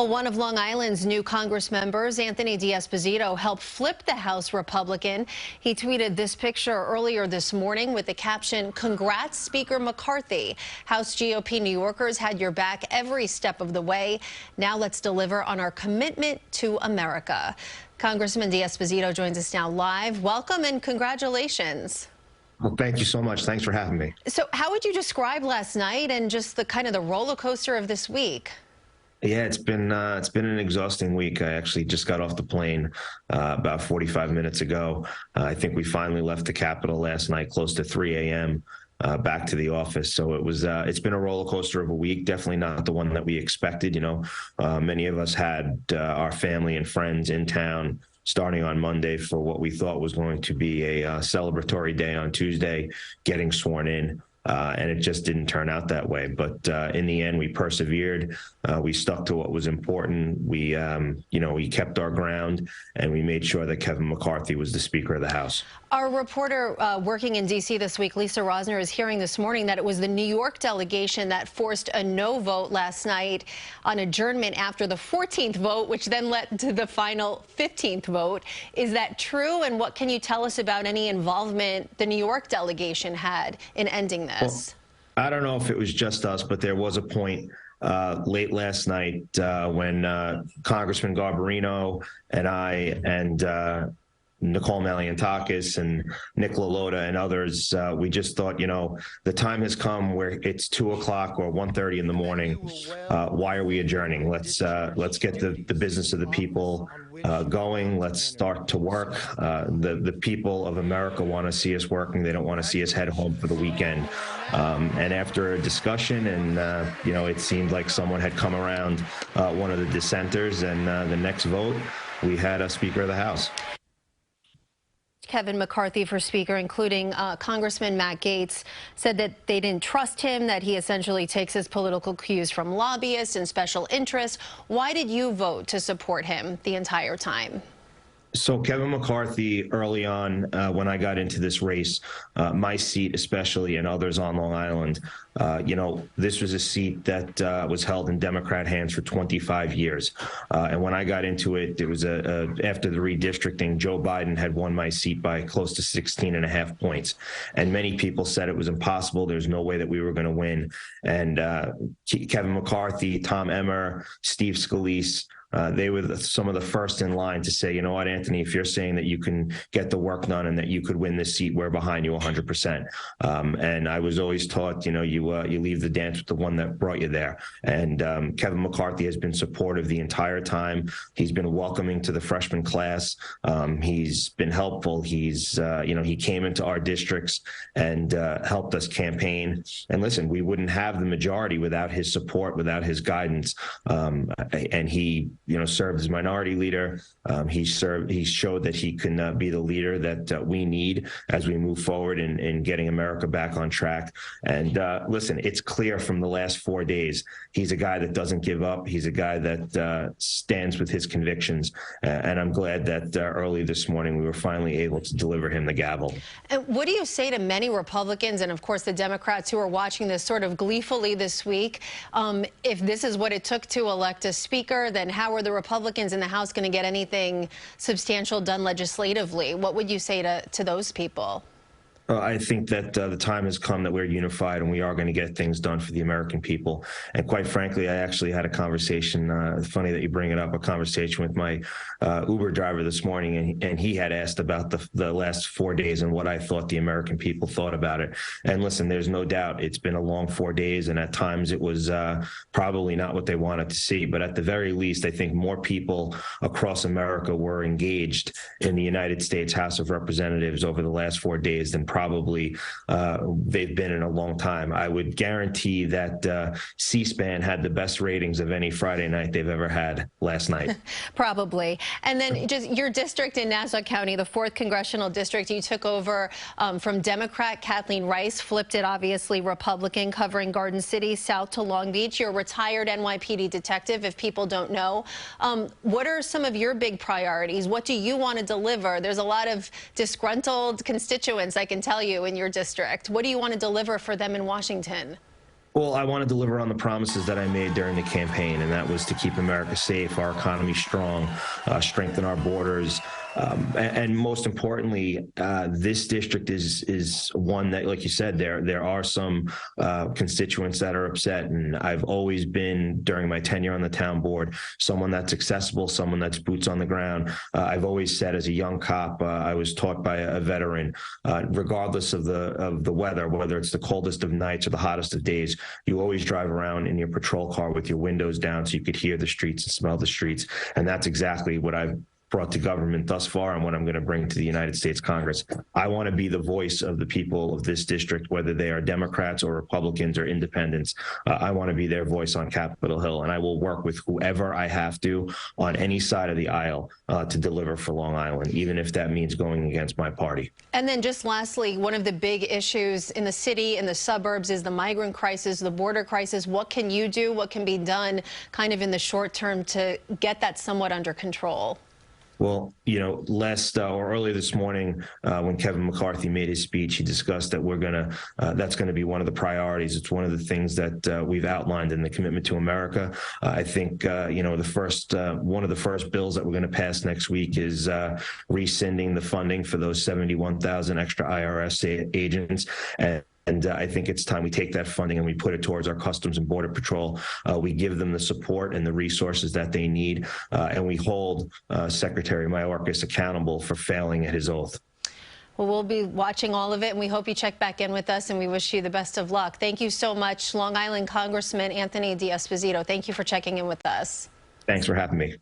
Well, one of Long Island's new Congress members, Anthony D'Esposito, helped flip the House Republican. He tweeted this picture earlier this morning with the caption, "Congrats, Speaker McCarthy. House GOP New Yorkers had your back every step of the way. Now let's deliver on our commitment to America." Congressman D'Esposito joins us now live. Welcome and congratulations. Well, thank you so much. Thanks for having me. So how would you describe last night and just the kind of the roller coaster of this week? Yeah, it's been an exhausting week. I actually just got off the plane about 45 minutes ago. I think we finally left the Capitol last night close to 3 a.m. Back to the office. So it's been a roller coaster of a week. Definitely not the one that we expected. You know, many of us had our family and friends in town starting on Monday for what we thought was going to be a celebratory day on Tuesday, getting sworn in. And it just didn't turn out that way. But in the end, we persevered. We stuck to what was important. We kept our ground, and we made sure that Kevin McCarthy was the Speaker of the House. Our reporter working in D.C. this week, Lisa Rosner, is hearing this morning that it was the New York delegation that forced a no vote last night on adjournment after the 14th vote, which then led to the final 15th vote. Is that true? And what can you tell us about any involvement the New York delegation had in ending this? Well, I don't know if it was just us, but there was a point late last night when Congressman Garbarino and I and Nicole Maliantakis and Nick LaLota and others, we just thought, you know, the time has come where it's 2 o'clock or 1:30 in the morning. Why are we adjourning? Let's get the business of the people going. Let's start to work. The people of America want to see us working. They don't want to see us head home for the weekend. And after a discussion, and it seemed like someone had come around one of the dissenters, and the next vote, we had a Speaker of the House. Kevin McCarthy for Speaker, including Congressman Matt Gaetz, said that they didn't trust him, that he essentially takes his political cues from lobbyists and special interests. Why did you vote to support him the entire time? So Kevin McCarthy, early on, when I got into this race, my seat especially, and others on Long Island, this was a seat that was held in Democrat hands for 25 years. And when I got into it, it was after the redistricting, Joe Biden had won my seat by close to 16.5 points. And many people said it was impossible. There's no way that we were going to win. And Kevin McCarthy, Tom Emmer, Steve Scalise, they were some of the first in line to say, you know what, Anthony, if you're saying that you can get the work done and that you could win this seat, we're behind you 100%. And I was always taught, you leave the dance with the one that brought you there. And Kevin McCarthy has been supportive the entire time. He's been welcoming to the freshman class. He's been helpful. He came into our districts and helped us campaign. And listen, we wouldn't have the majority without his support, without his guidance. And he served as minority leader. He showed that he can be the leader that we need as we move forward in getting America back on track. And listen, it's clear from the last 4 days, he's a guy that doesn't give up. He's a guy that stands with his convictions. And I'm glad that early this morning we were finally able to deliver him the gavel. And what do you say to many Republicans and, of course, the Democrats who are watching this sort of gleefully this week? If this is what it took to elect a speaker, then how are the Republicans in the House going to get anything substantial done legislatively? What would you say to those people? I think that the time has come that we're unified and we are going to get things done for the American people. And quite frankly, I actually had a conversation, funny that you bring it up, a conversation with my Uber driver this morning, and he had asked about the last 4 days and what I thought the American people thought about it. And listen, there's no doubt it's been a long 4 days, and at times it was probably not what they wanted to see. But at the very least, I think more people across America were engaged in the United States House of Representatives over the last 4 days than probably they've been in a long time. I would guarantee that C-SPAN had the best ratings of any Friday night they've ever had last night. Probably. And then just your district in Nassau County, the 4th Congressional District, you took over from Democrat Kathleen Rice, flipped it obviously Republican, covering Garden City south to Long Beach. You're a retired NYPD detective, if people don't know. What are some of your big priorities? What do you want to deliver? There's a lot of disgruntled constituents, I can tell you, in your district. What do you want to deliver for them in Washington? Well, I want to deliver on the promises that I made during the campaign, and that was to keep America safe, our economy strong, strengthen our borders, and most importantly, this district is one that, like you said, there are some constituents that are upset, and I've always been, during my tenure on the town board, someone that's accessible, someone that's boots on the ground. I've always said, as a young cop, I was taught by a veteran, regardless of the weather, whether it's the coldest of nights or the hottest of days, you always drive around in your patrol car with your windows down so you could hear the streets and smell the streets. And that's exactly what I've brought to government thus far and what I'm going to bring to the United States Congress. I want to be the voice of the people of this district, whether they are Democrats or Republicans or independents. I want to be their voice on Capitol Hill, and I will work with whoever I have to on any side of the aisle to deliver for Long Island, even if that means going against my party. And then just lastly, one of the big issues in the city, in the suburbs, is the migrant crisis, the border crisis. What can you do? What can be done kind of in the short term to get that somewhat under control? Well, you know, earlier this morning, when Kevin McCarthy made his speech, he discussed that that's going to be one of the priorities. It's one of the things that we've outlined in the Commitment to America. I think, you know, one of the first bills that we're going to pass next week is rescinding the funding for those 71,000 extra IRS agents. And I think it's time we take that funding and we put it towards our Customs and Border Patrol. We give them the support and the resources that they need, and we hold Secretary Mayorkas accountable for failing at his oath. Well, we'll be watching all of it, and we hope you check back in with us, and we wish you the best of luck. Thank you so much, Long Island Congressman Anthony D'Esposito. Thank you for checking in with us. Thanks for having me.